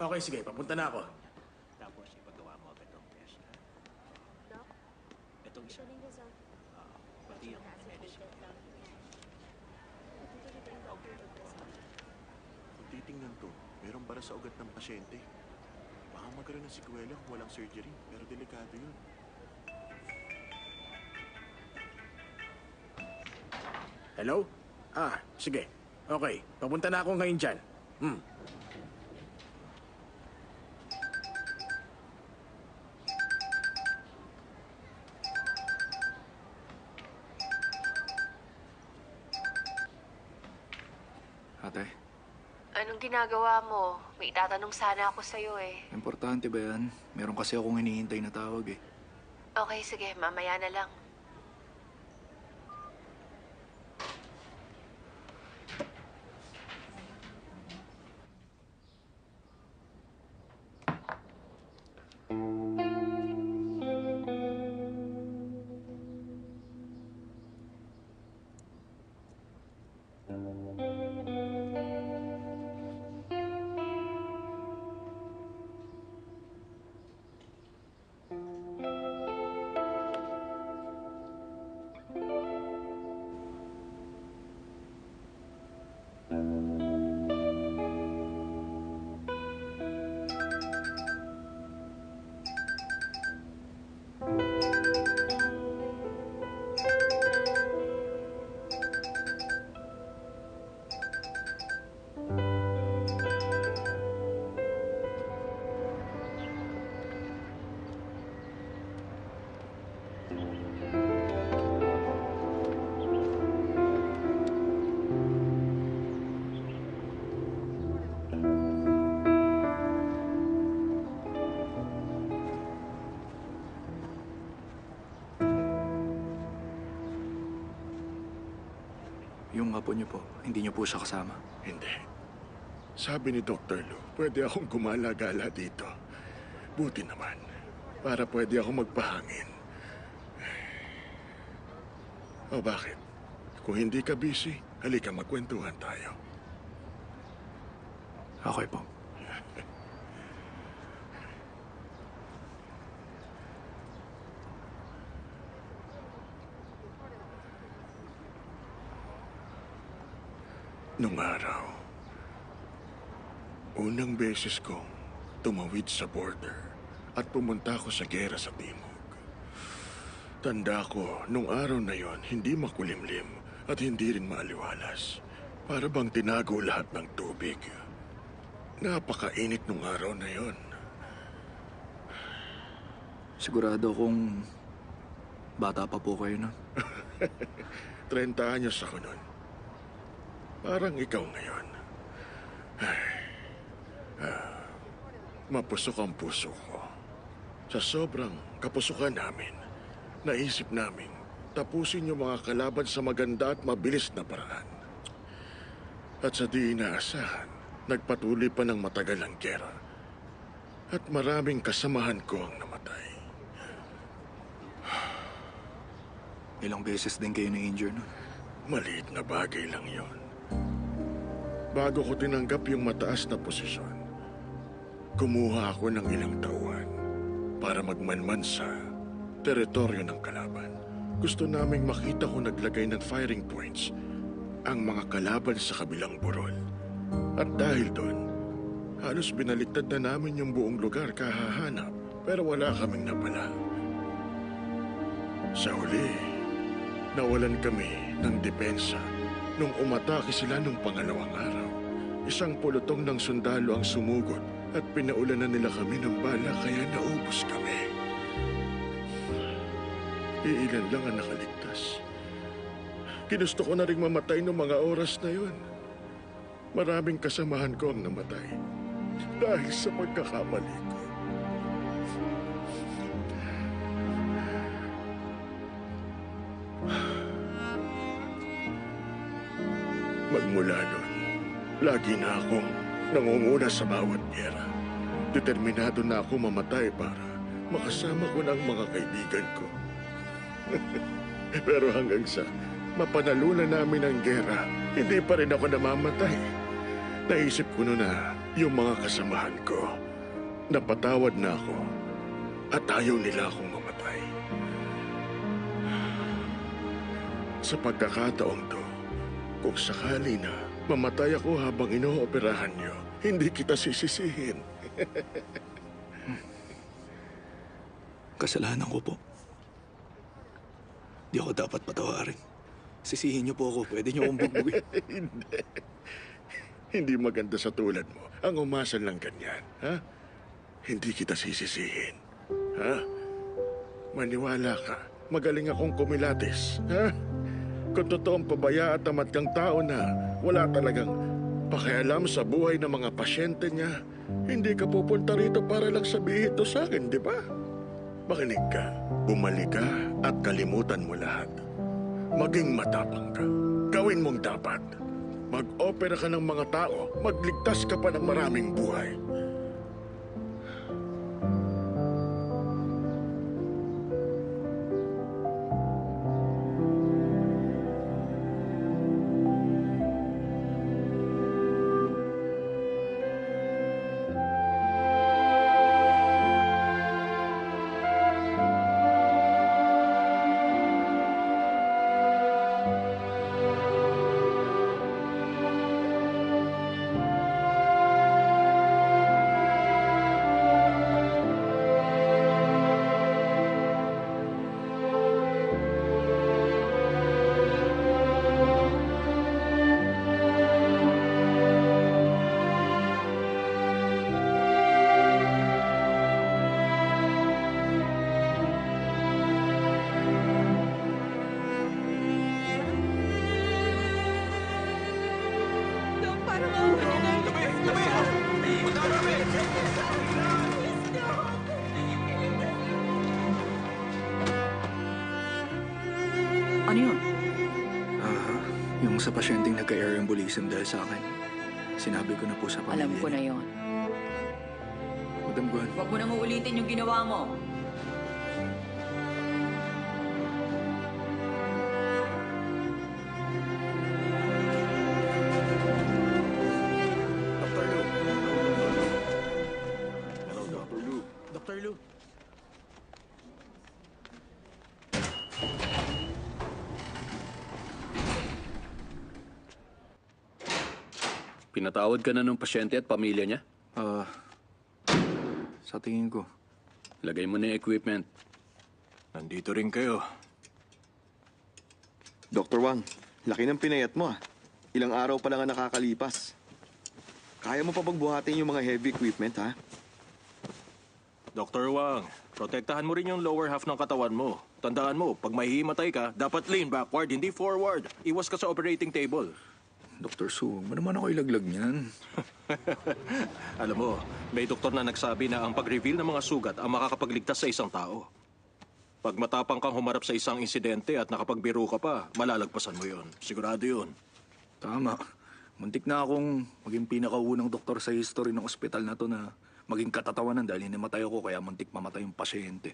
Okay, sige. Papunta na ako. Tapos ipagawa mo agad ang test. Doc, Itong isa, shooting this off. pati yung medicine. Kung titingnan to, meron bara sa ugat ng pasyente. Baka magkaroon ng sikwela kung walang surgery, pero delikado yun. Hello? Sige. Okay. Papunta na ako ngayon dyan. Ate, Anong ginagawa mo? May itatanong sana ako sa'yo eh. importante ba yan? Meron kasi akong hinihintay na tawag eh. Okay, sige. Mamaya na lang. Yung apo niyo po, hindi niyo po siya kasama. Hindi. Sabi ni Dr. Lu, pwede akong gumala-gala dito. Buti naman, para pwede akong magpahangin. O bakit? Kung hindi ka busy, halika magkwentuhan tayo. Okay po. Nung araw, unang beses kong tumawid sa border at pumunta ako sa gera sa Timog. Tanda ko, nung araw na yon, hindi makulimlim at hindi rin maaliwalas. Para bang tinago lahat ng tubig. Napakainit nung araw na yon. Sigurado kung bata pa po kayo nun. 30 anyos ako nun. Parang ikaw ngayon. Mapusok ang puso ko. Sa sobrang kapusukan namin, naisip namin tapusin yung mga kalaban sa maganda at mabilis na paraan. At sa di inaasahan, nagpatuloy pa ng matagal ang gera. At maraming kasamahan ko ang namatay. Ilang beses din kayo na-injure nun. Maliit na bagay lang yon. Bago ko tinanggap yung mataas na posisyon, kumuha ako ng ilang tauhan para magmanman sa teritoryo ng kalaban. Gusto naming makita kung naglagay ng firing points ang mga kalaban sa kabilang burol. At dahil doon, halos binaliktad na namin yung buong lugar kahahanap, pero wala kaming napala. Sa huli, nawalan kami ng depensa nung umatake sila nung pangalawang araw. Isang pulutong ng sundalo ang sumugod at pinaulanan nila kami ng bala kaya naubos kami. Iilan lang ang nakaligtas. Ginusto ko na rin mamatay noong mga oras na yun. Maraming kasamahan ko ang namatay dahil sa pagkakamali ko. Magmula nun, lagi na akong nangunguna sa bawat gera. Determinado na ako mamatay para makasama ko ng mga kaibigan ko. Pero hanggang sa mapanalunan namin ang gera, hindi pa rin ako namamatay. Naisip ko noon na Yung mga kasamahan ko, napatawad na ako at ayaw nila akong mamatay. Sa pagkakataong to, kung sakali na mamatay ako habang inooperahan niyo, hindi kita sisisihin. Kasalanan ko po. Di ako dapat patawarin. Sisihin niyo po ako. Pwede niyo akong bugbugin. Hindi. Hindi maganda sa tulad mo ang umasal ng ganyan, ha? Hindi kita sisisihin, ha? Maniwala ka. Magaling akong kumilatis, ha? Kung totoong pabaya at tamad kang tao na wala talagang pakialam sa buhay ng mga pasyente niya, hindi ka pupunta rito para lang sabihin to sa akin, di ba? Makinig ka, bumalik ka at kalimutan mo lahat. Maging matapang ka. Gawin mong dapat. Mag-opera ka ng mga tao, magligtas ka pa ng maraming buhay. Ano yun? Yung sa pasyenteng nagka-air embolism dahil sa akin. Sinabi ko na po sa pamilya Alam ko na niya. yon. Madam Guan, Huwag mo nang uulitin yung ginawa mo. Dr. Lu. Hello, Dr. Lu. Dr. Lu. Pinatawad ka na ng pasyente at pamilya niya? sa tingin ko, Lagay mo na yung equipment. Nandito rin kayo. Dr. Wang, laki ng pinayat mo ah. Ilang araw pa lang ang nakakalipas. Kaya mo pa bang buhatin yung mga heavy equipment ha? Dr. Wang, protektahan mo rin yung lower half ng katawan mo. Tandaan mo, pag may himatay ka, dapat lean backward, hindi forward. Iwas ka sa operating table. Dr. Su, huwag mo naman ako ilaglag niyan. Alam mo, may doktor na nagsabi na ang pag-reveal ng mga sugat ang makakapagligtas sa isang tao. Pag matapang kang humarap sa isang insidente at nakapagbiro ka pa, malalagpasan mo yon. Sigurado yun. Tama. Muntik na akong maging pinakaunang doktor sa history ng ospital na to na maging katatawanan dahil hinimatay ako kaya muntik mamatay yung pasyente.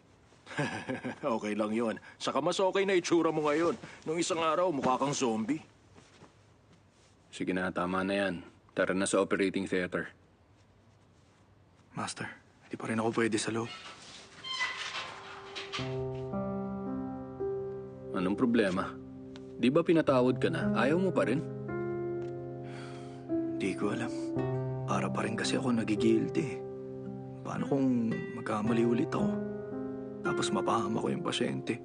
Okay lang yon. Saka mas okay na itsura mo ngayon. Nung isang araw, mukha kang zombie. Sige na, tama na yan. Tara na sa operating theater. Master, hindi pa rin ako pwede sa loob. Anong problema? Di ba pinatawad ka na? Ayaw mo pa rin? Di ko alam. Para pa rin kasi ako nagigilty. Paano kung magkamali ulit ako? Tapos mapahama ko yung pasyente.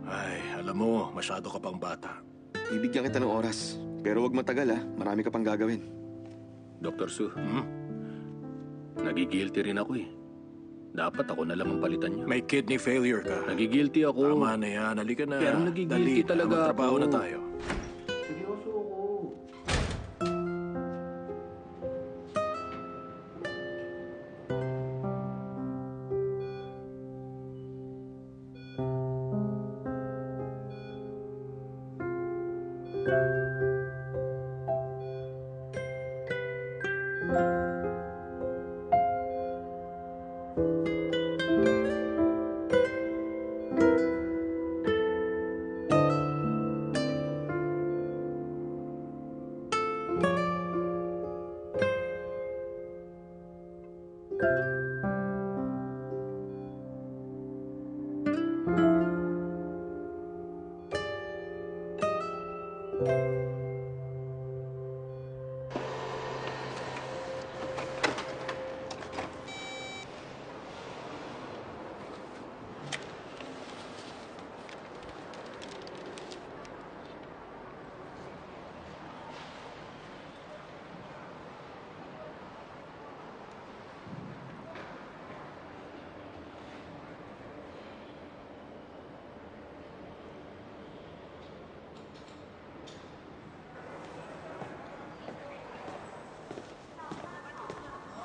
Ay, alam mo, masyado ka pang bata. Bibigyan kita ng oras. Pero wag matagal ha. Marami ka pang gagawin. Dr. Su, nagigilty rin ako eh. Dapat ako na lang ang palitan niyo. May kidney failure ka. Nagigilty ako. Tama na yan. Halika na. Pero nagigilty Dali, talaga magtrabaho ako. na tayo.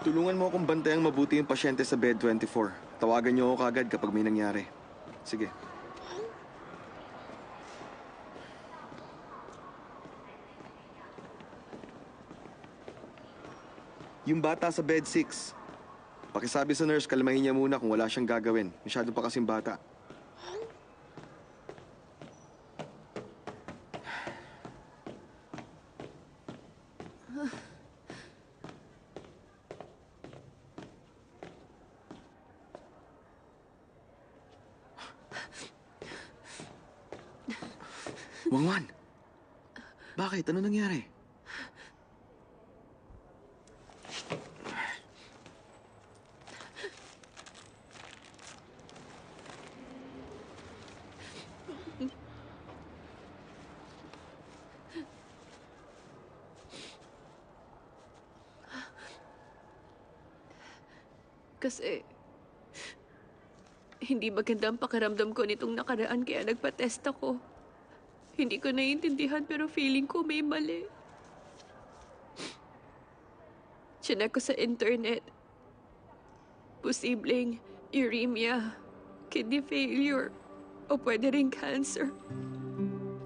Tulungan mo akong bantayang mabuti yung pasyente sa bed 24. Tawagan niyo ako kagad kapag may nangyari. Sige. Yung bata sa bed 6. Pakisabi sa nurse, kalmahin niya muna kung wala siyang gagawin. Masyado pa kasing bata. Wangwan! Bakit? Ano nangyari? Kasi hindi maganda ang pakiramdam ko nitong nakaraan kaya nagpa-test ako. Hindi ko naiintindihan pero feeling ko may mali. Chinek ko sa internet. Posibleng uremia, kidney failure, o pwede rin cancer.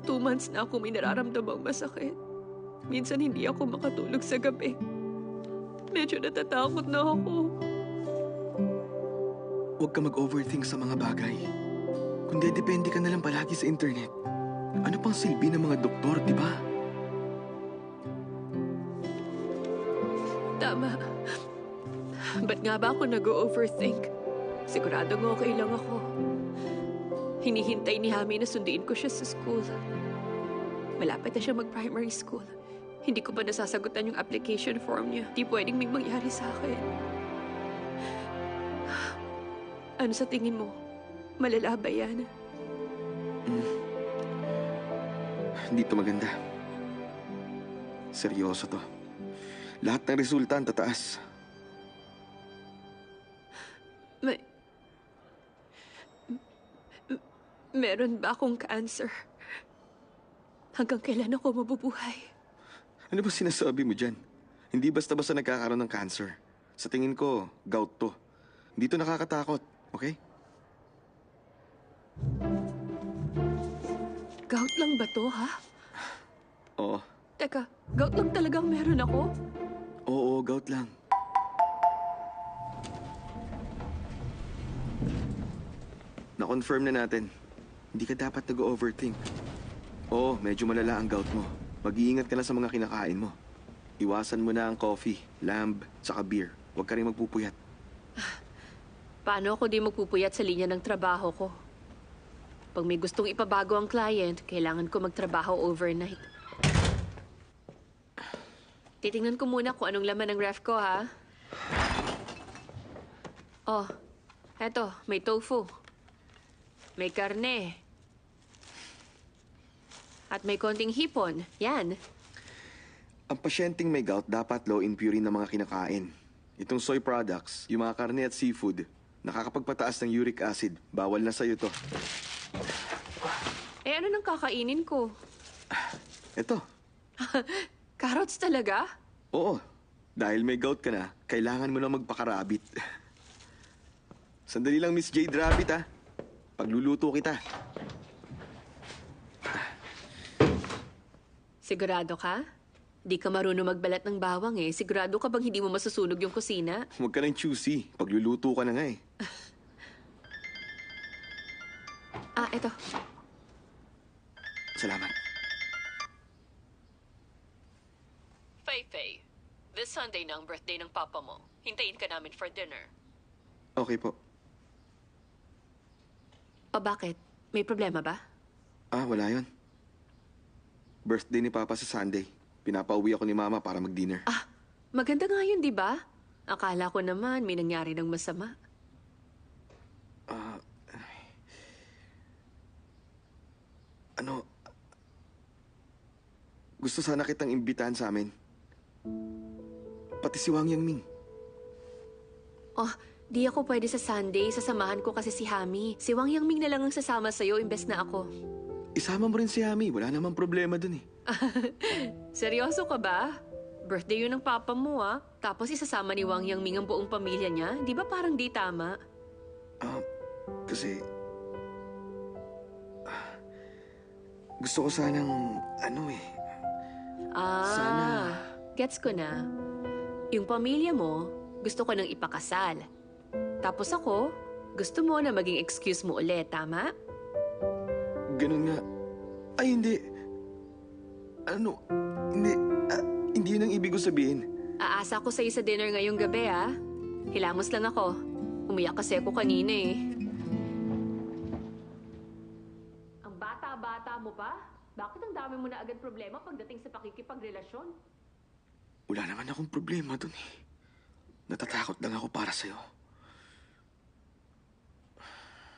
2 months na ako may nararamdamang masakit. Minsan hindi ako makatulog sa gabi. Medyo natatakot na ako. Huwag ka mag-overthink sa mga bagay. Kundi depende ka na lang palagi sa internet. Ano pang silbi ng mga doktor, di ba? Tama. Ba't nga ba ako nag-overthink? Siguradong okay lang ako. Hinihintay ni Hami na sunduin ko siya sa school. Malapit na siya mag-primary school. Hindi ko pa nasasagutan yung application form niya. Di pwedeng may mangyari sa akin. Ano sa tingin mo? Malala ba yan? Hindi to maganda. Seryoso to. Lahat ng resulta ang tataas. Meron ba akong cancer? Hanggang kailan ako mabubuhay? Ano ba sinasabi mo dyan? Hindi basta-basta nagkakaroon ng cancer. Sa tingin ko, gout to. Hindi to nakakatakot, okay? Gout lang ba to, ha? Oo. Teka, gout lang talagang meron ako? Oo, gout lang. Na-confirm na natin. Hindi ka dapat nag-overthink. Oo, medyo malala ang gout mo. Mag-iingat ka na sa mga kinakain mo. Iwasan mo na ang coffee, lamb, saka beer. Huwag ka rin magpupuyat. Paano ako di magpupuyat sa linya ng trabaho ko? Pag may gustong ipabago ang client, kailangan ko magtrabaho overnight. Titingnan ko muna kung anong laman ng ref ko, ha? Oh, eto, may tofu. May karne. At may konting hipon. Yan. Ang pasyenteng may gout dapat low in purine ng mga kinakain. Itong soy products, yung mga karne at seafood, nakakapagpataas ng uric acid. Bawal na sa'yo to. Eh, ano nang kakainin ko? Eto. Carrots talaga? Oo. Dahil may gout ka na, kailangan mo na magpakarabit. Sandali lang, Miss Jade Rabbit, ha? Pagluluto kita. Sigurado ka? Di ka marunong magbalat ng bawang eh. Sigurado ka bang hindi mo masusunog yung kusina? Huwag ka nang choosy. Pagluluto ka na nga eh. Eto. Salamat. Fei, this Sunday na ang birthday ng papa mo. Hintayin ka namin for dinner. Okay po. O bakit? May problema ba? Wala yun. Birthday ni Papa sa Sunday. Pinapauwi ako ni Mama para mag-dinner. Ah, maganda nga yun, di ba? Akala ko naman may nangyari ng masama. Ano? Gusto sana kitang imbitahan sa amin. Pati si Wang Yangming. Oh, di ako pwede sa Sunday. Sasamahan ko kasi si Hami. Si Wang Yangming na lang ang sasama sa'yo imbes na ako. Isama mo rin si Hami. Wala namang problema dun eh. Seryoso ka ba? Birthday yun ng papa mo, ah. Tapos isasama ni Wang Yangming ang buong pamilya niya. Di ba parang di tama? Kasi... gusto ko sanang... Sana... Gets ko na. Yung pamilya mo, gusto ko nang ipakasal. Tapos ako, gusto mo na maging excuse mo ulit, tama? Ganun nga. Ay, hindi. Hindi. Hindi yun ang ibig ko sabihin. Aasa ko sa'yo sa dinner ngayong gabi, ah. Hilamos lang ako. Umiyak kasi ako kanina eh. Ang bata-bata mo pa? Bakit ang dami mo na agad problema pagdating sa pakikipagrelasyon? Wala naman akong problema dun eh. Natatakot lang ako para sa'yo.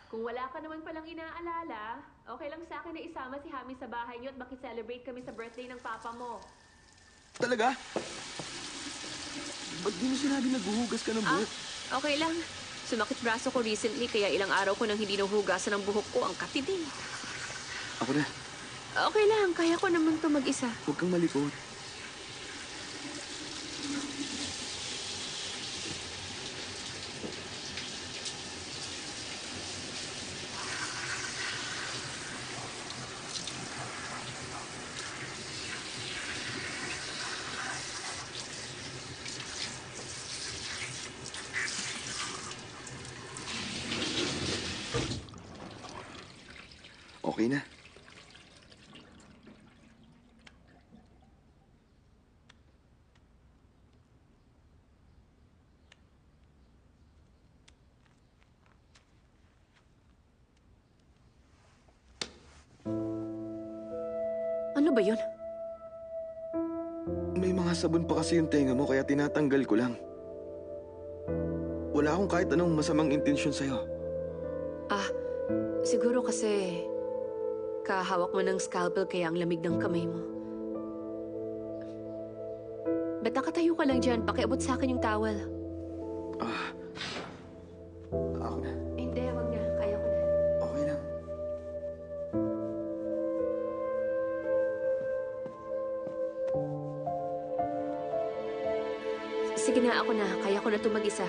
Kung wala ka naman palang inaalala, okay lang sa akin na isama si Hami sa bahay niyo at makiselebrate kami sa birthday ng papa mo. Talaga? Ba't di mo sinabi naghuhugas ka ng buhok? Okay lang. Sumakit braso ko recently kaya ilang araw ko nang hindi nahuhugasan ng buhok ko. Ang katidin. Ako na. Okay lang. Kaya ko naman to mag-isa. Huwag kang malikot. Okay na. Ano ba yun? May mga sabon pa kasi yung tenga mo kaya tinatanggal ko lang. Wala akong kahit anong masamang intensyon sa'yo. Siguro kasi kahawak mo ng scalpel kaya ang lamig ng kamay mo. Ba't nakatayo ka lang dyan? Pakiabot sa akin yung towel. Ako na. Hindi, wag na. Kaya ko na. Okay lang. Sige na, ako na. Kaya ko na ito mag-isa.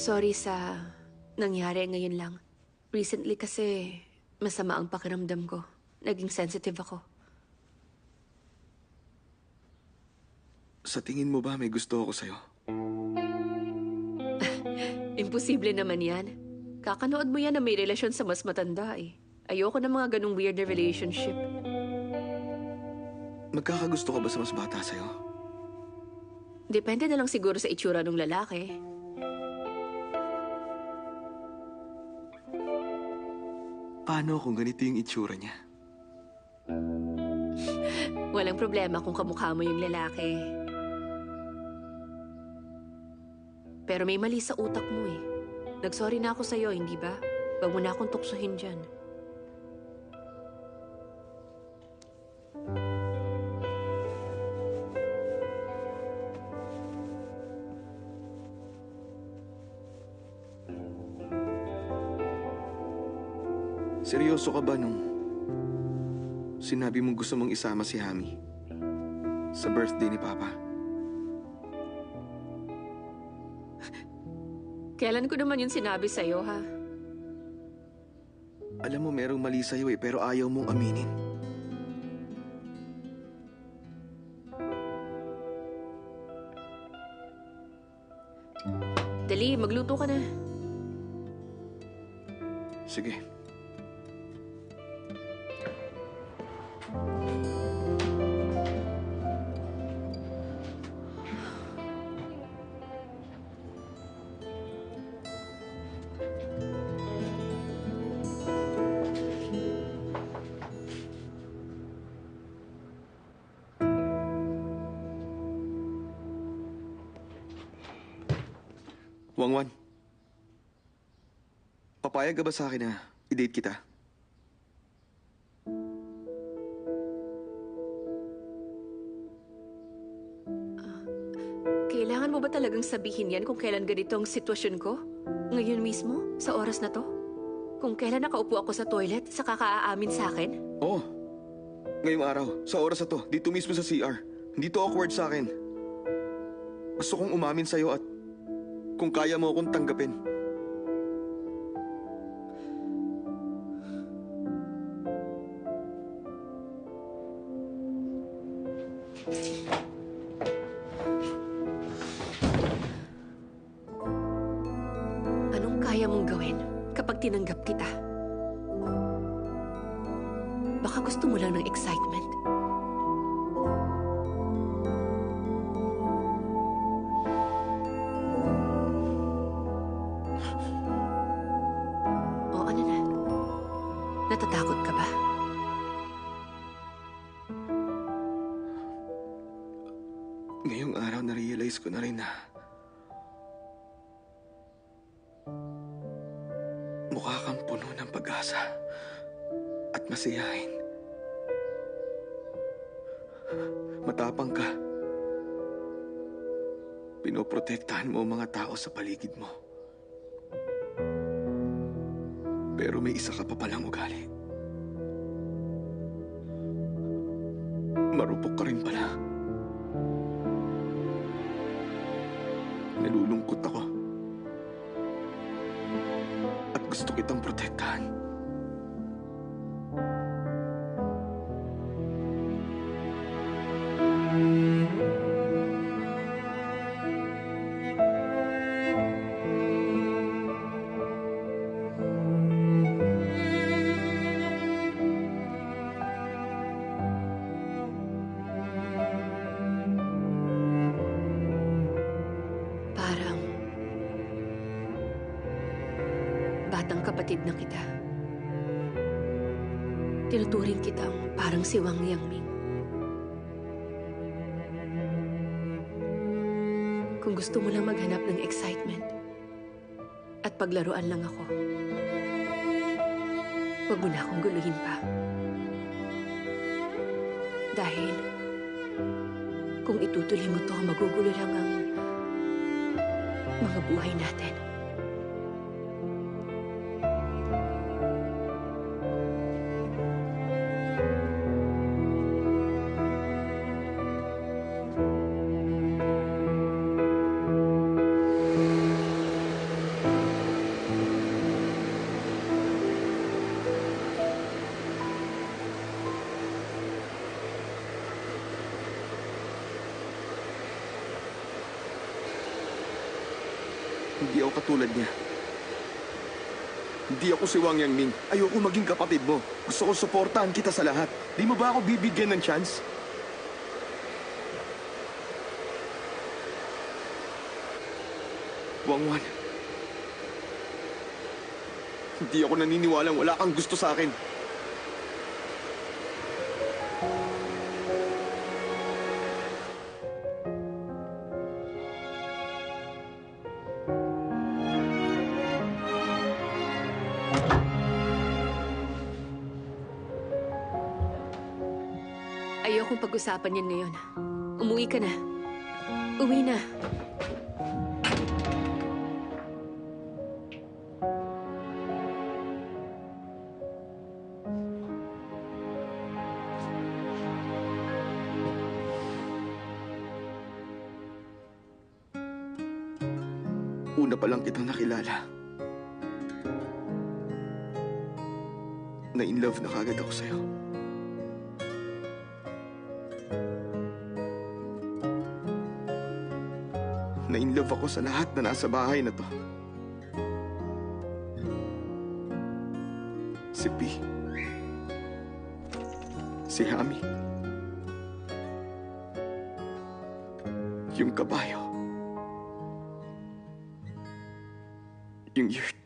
Sorry sa nangyari ngayon lang. Recently kasi masama ang pakiramdam ko. Naging sensitive ako. Sa tingin mo ba may gusto ako sa'yo? Imposible naman yan. Kakanood mo yan na may relasyon sa mas matanda eh. Ayoko ng mga ganong weird na relationship. Magkakagusto ka ba sa mas bata sa'yo? Depende na lang siguro sa itsura ng lalaki. Paano kung ganito yung itsura niya? Walang problema kung kamukha mo yung lalaki. Pero may mali sa utak mo eh. Nagsorry na ako sa'yo, hindi ba? Huwag mo na akong tuksohin dyan. Seryoso ka ba nung sinabi mong gusto mong isama si Hami sa birthday ni Papa? Kailan ko naman yun sinabi sa'yo, ha? Alam mo, merong mali sa'yo eh, pero ayaw mong aminin. Dali, magluto ka na. Sige. Wangwan, papayag ka ba sa akin na i-date kita? Kailangan mo ba talagang sabihin yan kung kailan ganito ang sitwasyon ko? Ngayon mismo? Sa oras na to? Kung kailan nakaupo ako sa toilet, saka ka-aamin sa akin? Oo. Ngayong araw, sa oras na to, dito mismo sa CR. Hindi to awkward sa akin. Gusto kong umamin sa'yo at kung kaya mo akong tanggapin. Anong kaya mong gawin kapag tinanggap kita? Baka gusto mo lang ng excitement. O ano na? Natatakot ka ba? Ngayong araw na-realize ko na rin na mukha kang puno ng pag-asa at masiyahin. Matapang ka. Pinoprotektahan mo ang mga tao sa paligid mo. Pero may isa ka pa palang ugali. Marupok ka rin pala. Nalulungkot ako. At gusto kitang protektahan. Parang batang kapatid na kita. Tinuturing kitang parang si Wang Yangming. Kung gusto mo lang maghanap ng excitement at paglaruan lang ako, huwag mo na akong guluhin pa. Dahil kung itutuloy mo to, magugulo lang ang mga buhay natin. Hindi ako katulad niya. Hindi ako si Wang Yangming. Ayoko maging kapatid mo. Gusto ko suportahan kita sa lahat. Di mo ba ako bibigyan ng chance? Wangwan. Hindi ako naniniwalang wala kang gusto sa akin. Ayokong pag-usapan yan ngayon. Umuwi ka na. Uwi na. Una pa lang kitang nakilala. Na in love na kagad ako sa'yo. Na in love ako sa lahat na nasa bahay na to. Si P. Si Hami. Yung kabayo. Yung yurt.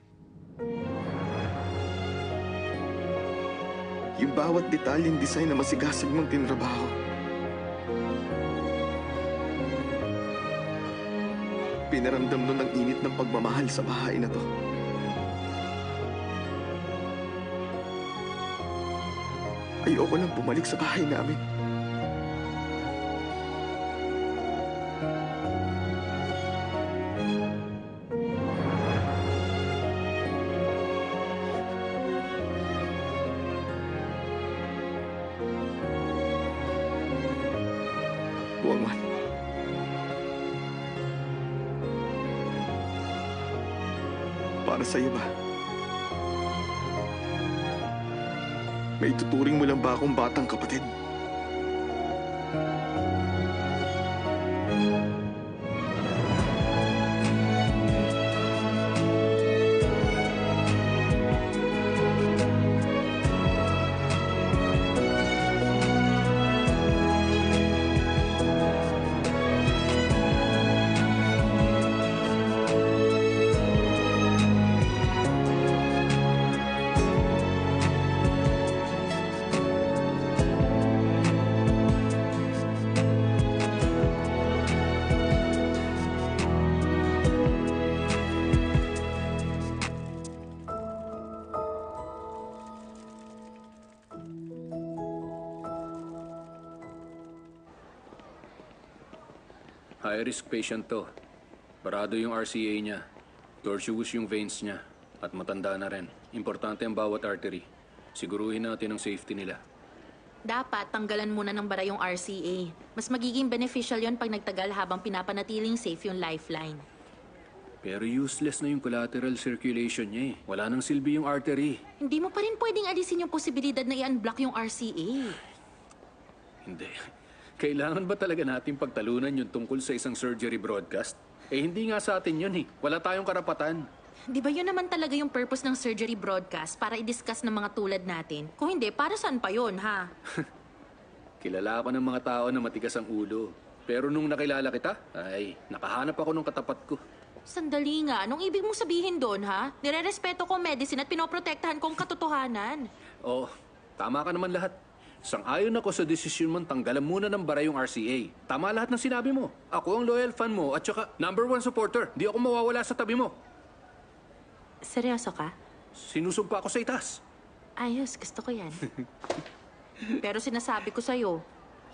Yung bawat detalyeng design na masigasig mong tinrabaho. Pinaramdam nun ang init ng pagmamahal sa bahay na to. Ayoko nang bumalik sa bahay namin. Buwangwan. Para sa'yo ba? May tuturing mo lang ba akong batang kapatid? High-risk patient to. Barado yung RCA niya. Tortuous yung veins niya. At matanda na rin. Importante ang bawat artery. Siguruhin natin ang safety nila. Dapat tanggalan muna ng bara yung RCA. Mas magiging beneficial yon pag nagtagal habang pinapanatiling safe yung lifeline. Pero useless na yung collateral circulation niya eh. Wala nang silbi yung artery. Hindi mo pa rin pwedeng alisin yung posibilidad na i-unblock yung RCA. Hindi. Kailangan ba talaga natin pagtalunan yung tungkol sa isang surgery broadcast? Eh hindi nga sa atin yun eh. Wala tayong karapatan. Di ba yun naman talaga yung purpose ng surgery broadcast para i-discuss ng mga tulad natin? Kung hindi, para saan pa yun, ha? Kilala ako ng mga tao na matigas ang ulo. Pero nung nakilala kita, ay, nakahanap ako ng katapat ko. Sandali nga, anong ibig mong sabihin doon, ha? Nirerespeto ko ang medicine at pinoprotektahan ko ang katotohanan. Oh, tama ka naman lahat. Sang-ayon ako sa desisyon mong tanggalan muna ng bara yung RCA. Tama lahat ng sinabi mo. Ako ang loyal fan mo at saka #1 supporter. Di ako mawawala sa tabi mo. Seryoso ka? Sinusumpa ako sa itas. Ayos, gusto ko yan. Pero sinasabi ko sa'yo,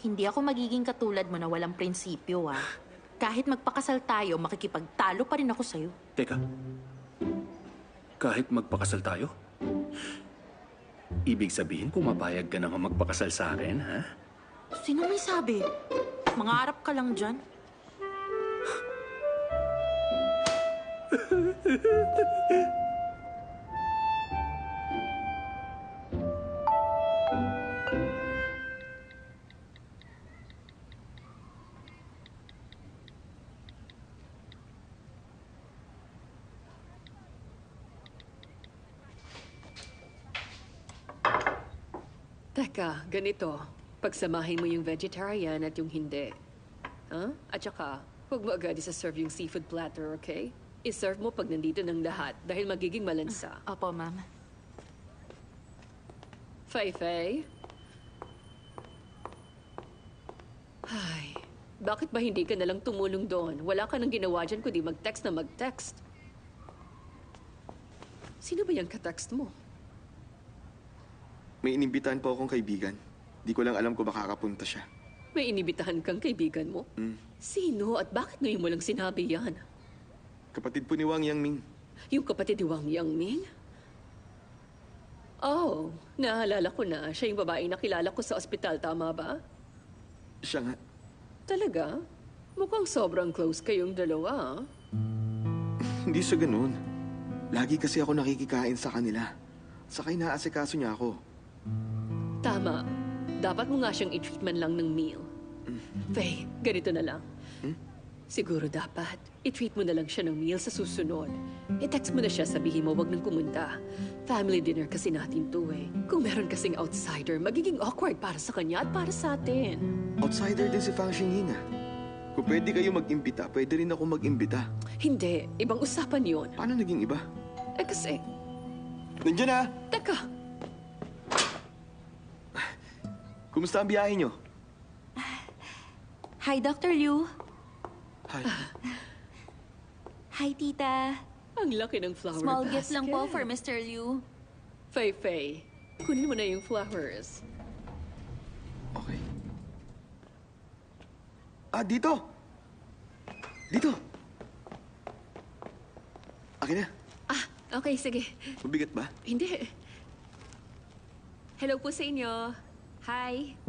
hindi ako magiging katulad mo na walang prinsipyo, ha? Kahit magpakasal tayo, makikipagtalo pa rin ako sa'yo. Teka, kahit magpakasal tayo? Ibig sabihin, pumapayag ka na magpakasal sa akin, ha? Sino may sabi? Mangarap ka lang dyan. Teka, ganito. Pagsamahin mo yung vegetarian at yung hindi. Huh? At saka, huwag mo agad isa-serve yung seafood platter, okay? I-serve mo pag nandito ng lahat dahil magiging malansa. Opo, ma'am. Fei-Fei? Ay, bakit ba hindi ka nalang tumulong doon? Wala ka nang ginawa dyan kundi mag-text na mag-text. Sino ba yung ka-text mo? May inimbitahan po akong kaibigan. Di ko lang alam kung makakapunta siya. May inibitahan kang kaibigan mo? Sino at bakit ngayon mo lang sinabi yan? Kapatid po ni Wang Yangming. Yung kapatid ni Wang Yangming? Oh, naalala ko na. Siya yung babaeng nakilala ko sa ospital, tama ba? Siya nga. Talaga? Mukhang sobrang close kayong dalawa, ah. Hindi sa ganun. Lagi kasi ako nakikikain sa kanila. Saka inaasikaso niya ako. Tama. Dapat mo nga siyang i-treatment lang ng meal. Faye, ganito na lang. Siguro dapat, i-treat mo na lang siya ng meal sa susunod. I-text mo na siya, sabihin mo wag nang pumunta. Family dinner kasi natin to eh. Kung meron kasing outsider, magiging awkward para sa kanya at para sa atin. Outsider din si Fang Xingying ah. Kung pwede kayo mag-imbita, pwede rin ako mag-imbita. Hindi, ibang usapan yon. Paano naging iba? Eh kasi, Nandiyan na! teka, Kumusta ang biyahe nyo? Hi, Dr. Liu. Hi. Hi, tita. Ang laki ng flower Small basket. gift lang po for Mr. Liu. Fei, kunin mo na yung flowers. Okay. Dito! Dito! Akin na. Okay, sige. Mabigat ba? Hindi. Hello po sa inyo. Hi.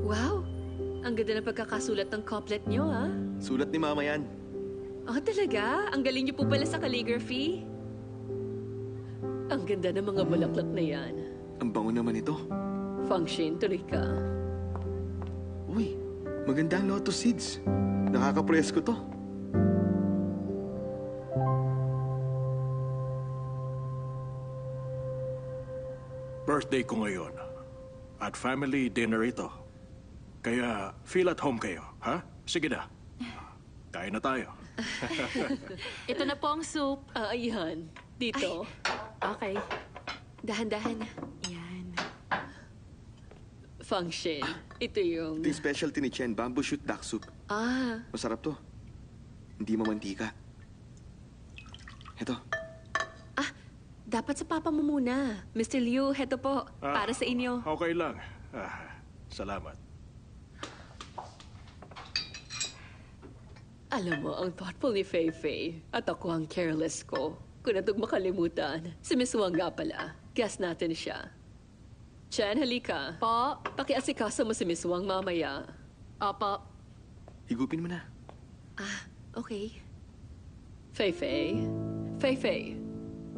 Wow, ang ganda ng pagkakasulat ng couplet nyo, ha? Sulat ni Mama yan. Oh, talaga? Ang galing niyo po pala sa calligraphy. Ang ganda ng mga bulaklak na yan. Ang bango naman ito. Function, tuloy ka. Uy, maganda ang lotus seeds. Nakakapresko to. Birthday ko ngayon. At family dinner ito. Kaya feel at home kayo, ha? Sige na. Kain na tayo. Ito na po ang soup. Ayan. Dito. Okay. Dahan-dahan. Yan. Function. Ito yung... Ito yung specialty ni Chen, bamboo shoot duck soup. Masarap to. Hindi mamantika. Ito. Dapat sa papa mo muna. Mr. Liu, heto po. Para sa inyo. Okay lang. Salamat. Alam mo, ang thoughtful ni Fei. At ako ang careless ko. Kung natog makalimutan, si Miss Wang nga pala. Guess natin siya. Chen, halika. Po. Pakiasikaso mo si Miss Wang mamaya. Opo. Higupin mo na. Okay. Fei.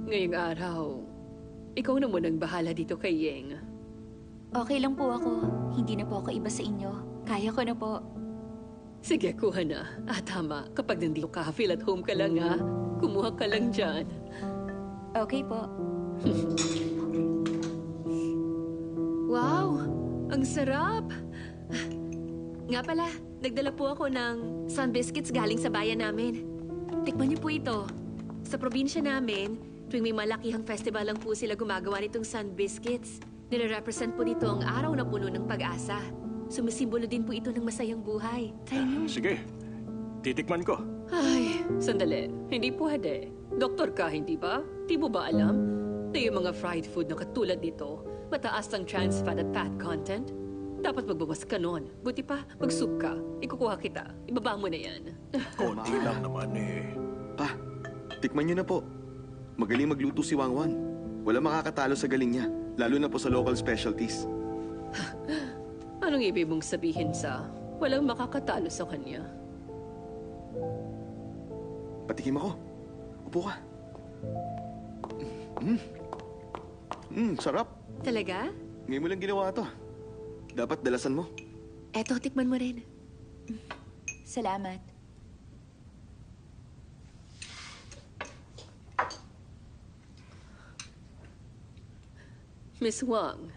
Ngayong araw, ikaw na munang bahala dito kay Yeng. Okay lang po ako. Hindi na po ako iba sa inyo. Kaya ko na po. Sige, kuha na. Tama. Kapag nandito ka, feel at home ka lang, ha? Kumuha ka lang dyan. Okay po. Wow! Ang sarap! Nga pala, nagdala po ako ng sun biscuits galing sa bayan namin. Tikman niyo po ito. Sa probinsya namin, tuwing may malakihang festival lang po sila gumagawa nitong sun biscuits. Nire-represent po dito ang araw na puno ng pag-asa. Sumisimbolo din po ito ng masayang buhay. Try niyo. Sige. Titikman ko. Ay, sandali. Hindi pwede. Doktor ka, hindi ba? Di mo ba alam na yung mga fried food na katulad nito, mataas ang trans fat at fat content? Dapat magbawas ka nun. Buti pa, mag-soup ka. Ikukuha kita. Ibaba mo na yan. Konti lang naman eh. Pa, tikman niyo na po. Magaling magluto si Wangwan. Wala makakatalo sa galing niya, lalo na po sa local specialties. Anong ibig mong sabihin sa walang makakatalo sa kanya? Patikim ako. Upo ka. Sarap. Talaga? Ngayon mo lang ginawa to. Dapat dalasan mo. Eto, tikman mo rin. Salamat. Miss Wang,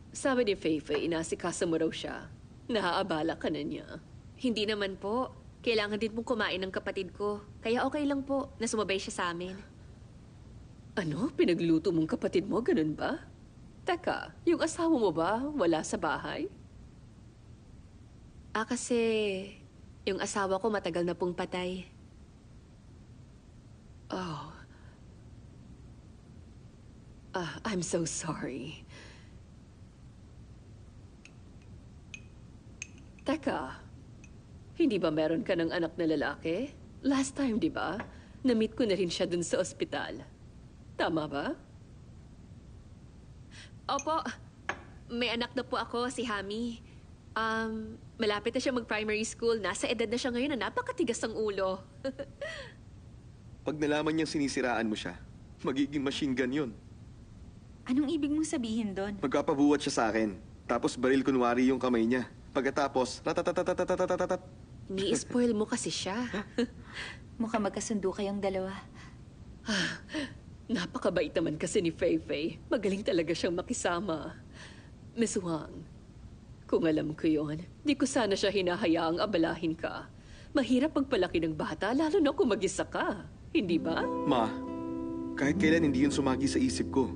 sabi ni Fei, inasikasa mo raw siya. Naaabala ka na niya. Hindi naman po. Kailangan din pong kumain ng kapatid ko. Kaya okay lang po na sumabay siya sa amin. Ano? Pinagluto mong kapatid mo? Ganun ba? Teka, yung asawa mo ba wala sa bahay? Kasi yung asawa ko matagal na pong patay. Oh. I'm so sorry. Teka, hindi ba meron ka ng anak na lalaki? Last time, di ba? Na-meet ko na rin siya dun sa ospital. Tama ba? Opo. May anak na po ako, si Hami. Malapit na siya mag-primary school. Nasa edad na siya ngayon na napakatigas ang ulo. Pag nalaman niyang sinisiraan mo siya, magiging machine gun yun. Anong ibig mong sabihin doon? Magkapabuhat siya sa akin. Tapos baril kunwari yung kamay niya. Pagkatapos, ratatatatatatatatatat. Ni-spoil mo kasi siya. Mukhang magkasundo kayong dalawa. Napakabait naman kasi ni Fei. Magaling talaga siyang makisama. Miss Wang, kung alam ko yon, di ko sana siya hinahayaang abalahin ka. Mahirap magpalaki ng bata, lalo na kung mag-isa ka. Hindi ba? Ma, kahit kailan hindi yun sumagi sa isip ko.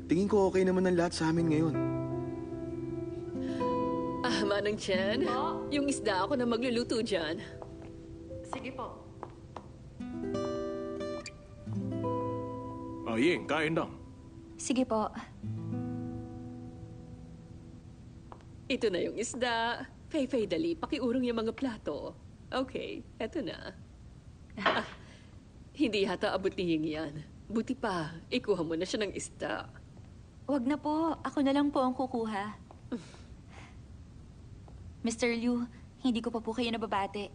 Tingin ko okay naman ang lahat sa amin ngayon. Manang Chen, yung isda ako na magluluto dyan. Sige po. Ying, kain lang. Sige po. Ito na yung isda. Fei, dali. Pakiurong yung mga plato. Okay, eto na. Hindi yata abot ni Ying yan. Buti pa, ikuha mo na siya ng isda. Wag na po. Ako na lang po ang kukuha. Mr. Liu, hindi ko pa po kayo nababate.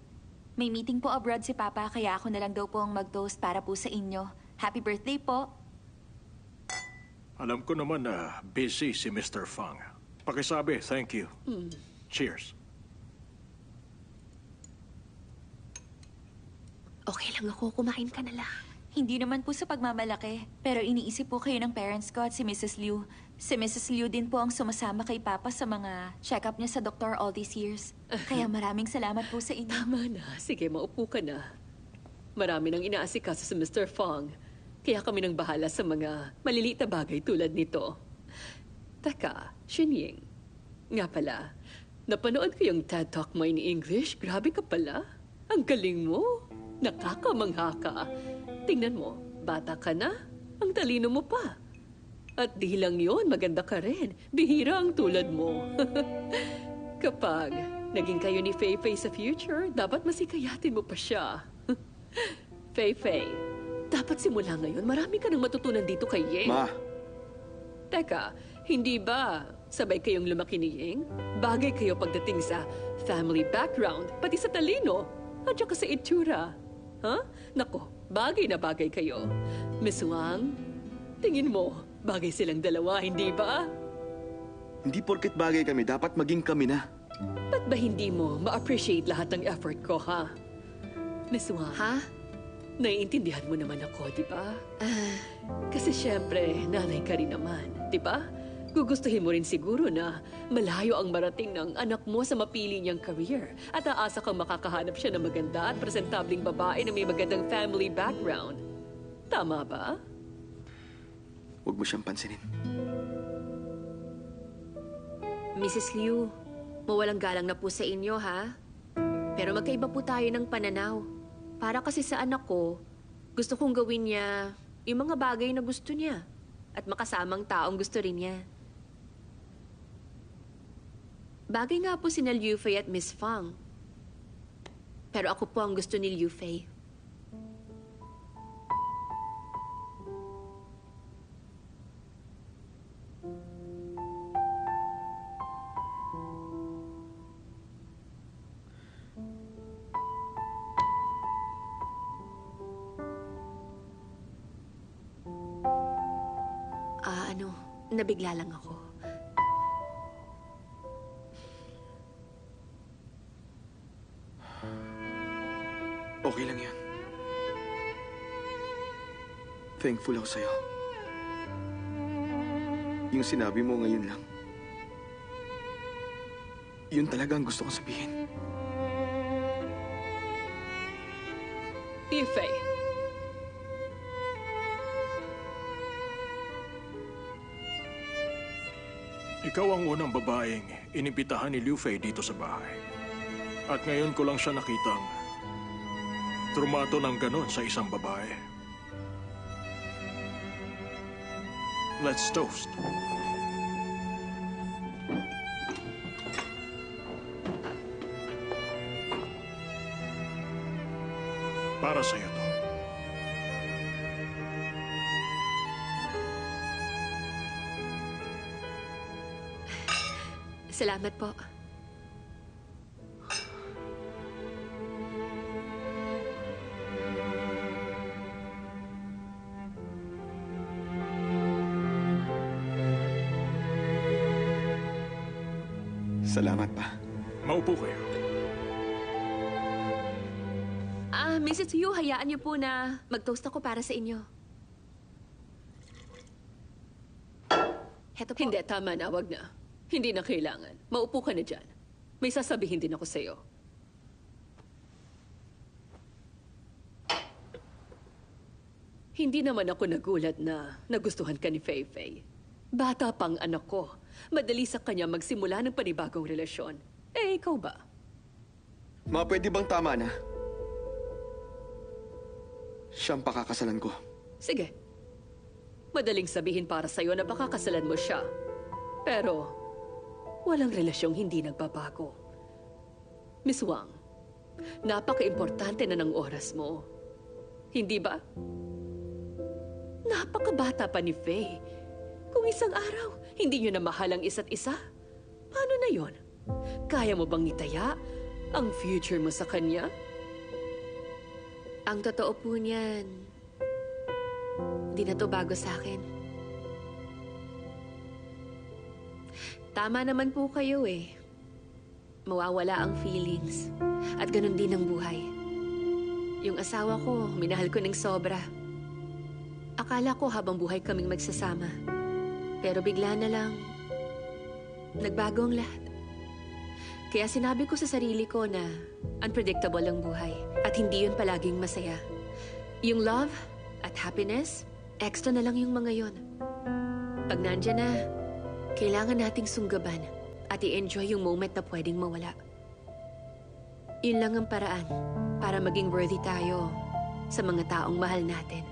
May meeting po abroad si Papa, kaya ako na lang daw po ang mag-toast para po sa inyo. Happy birthday po. Alam ko naman na busy si Mr. Fang. Pakisabi, thank you. Cheers. Okay lang ako, kumain ka na lang. Hindi naman po sa pagmamalaki, pero iniisip po kayo ng parents ko at si Mrs. Liu. Si Mrs. Liu din po ang sumasama kay Papa sa mga check-up niya sa doktor all these years. Kaya maraming salamat po sa inyo. Tama na. Sige, maupo ka na. Marami nang inaasikaso si Mr. Fong. Kaya kami nang bahala sa mga maliliit na bagay tulad nito. Teka, Xinying. Nga pala, napanood ko yung TED Talk mo in English. Grabe ka pala. Ang galing mo. Nakakamangha ka. Tingnan mo, bata ka na. Ang talino mo pa. At di lang yon, maganda ka rin. Bihira ang tulad mo. Kapag naging kayo ni Fei sa future, dapat masikayatin mo pa siya. Fei, dapat simula ngayon. Marami ka nang matutunan dito kay Ying. Ma, Teka, hindi ba sabay kayong lumaki ni Ying? Bagay kayo pagdating sa family background, pati sa talino, at saka sa itsura. Ha? Nako, bagay na bagay kayo. Miss Wang, tingin mo, bagay silang dalawa, hindi ba? hindi porket bagay kami, dapat maging kami na. Ba't ba hindi mo ma-appreciate lahat ng effort ko, ha? Miss Wang, ha? Naiintindihan mo naman ako, di ba? Kasi syempre, nanay ka rin naman, di ba? Gugustuhin mo rin siguro na malayo ang marating ng anak mo sa mapili niyang career at aasa kang makakahanap siya ng maganda at presentabling babae na may magandang family background. Tama ba? Huwag mo siyang pansinin. Mrs. Liu, mawalang galang na po sa inyo, ha? Pero magkaiba po tayo ng pananaw. Para kasi sa anak ko, gusto kong gawin niya yung mga bagay na gusto niya at makasamang taong gusto rin niya. Bagay nga po sina Liu Fei at Miss Fang. Pero ako po ang gusto ni Liu Fei. Nabigla lang ako. Okay lang yan. Thankful ako sa'yo. Yung sinabi mo ngayon lang. Yun talaga ang gusto kong sabihin. Liu Fei. Ikaw ang unang babaeng inibitahan ni Liu Fei dito sa bahay. At ngayon ko lang siya nakitang trumato ng ganon sa isang babae. Let's toast. Para sa'yo to. Salamat po. Salamat pa. Maupo kayo. Mrs. Yu, hayaan niyo po na mag-toast ako para sa inyo. Heto po. Hindi, tama na. Wag na. Hindi na kailangan. Maupo ka na dyan. May sasabihin din ako sa'yo. Hindi naman ako nagulat na nagustuhan ka ni Fei Fei. Bata pang anak ko. Madali sa kanya magsimula ng panibagong relasyon. Eh, ikaw ba? Ma, pwede bang tama na? Siyang pakakasalan ko. Sige. Madaling sabihin para sa'yo na pakakasalan mo siya. Pero, walang relasyong hindi nagbabago. Miss Wang, napaka-importante na ng oras mo. Hindi ba? Napakabata pa ni Faye. Kung isang araw, hindi niyo na mahal ang isa't isa, paano na yon? Kaya mo bang itaya ang future mo sa kanya? Ang totoo po niyan, di na to bago sa akin. Tama naman po kayo eh. Mawawala ang feelings. At ganun din ang buhay. Yung asawa ko, minahal ko ng sobra. Akala ko habang buhay kaming magsasama. Pero bigla na lang, nagbago ang lahat. Kaya sinabi ko sa sarili ko na unpredictable ang buhay. At hindi yun palaging masaya. Yung love at happiness, extra na lang yung mga yon. Pag nandyan na, kailangan nating sunggaban at i-enjoy yung moment na pwedeng mawala. Yun lang ang paraan para maging worthy tayo sa mga taong mahal natin.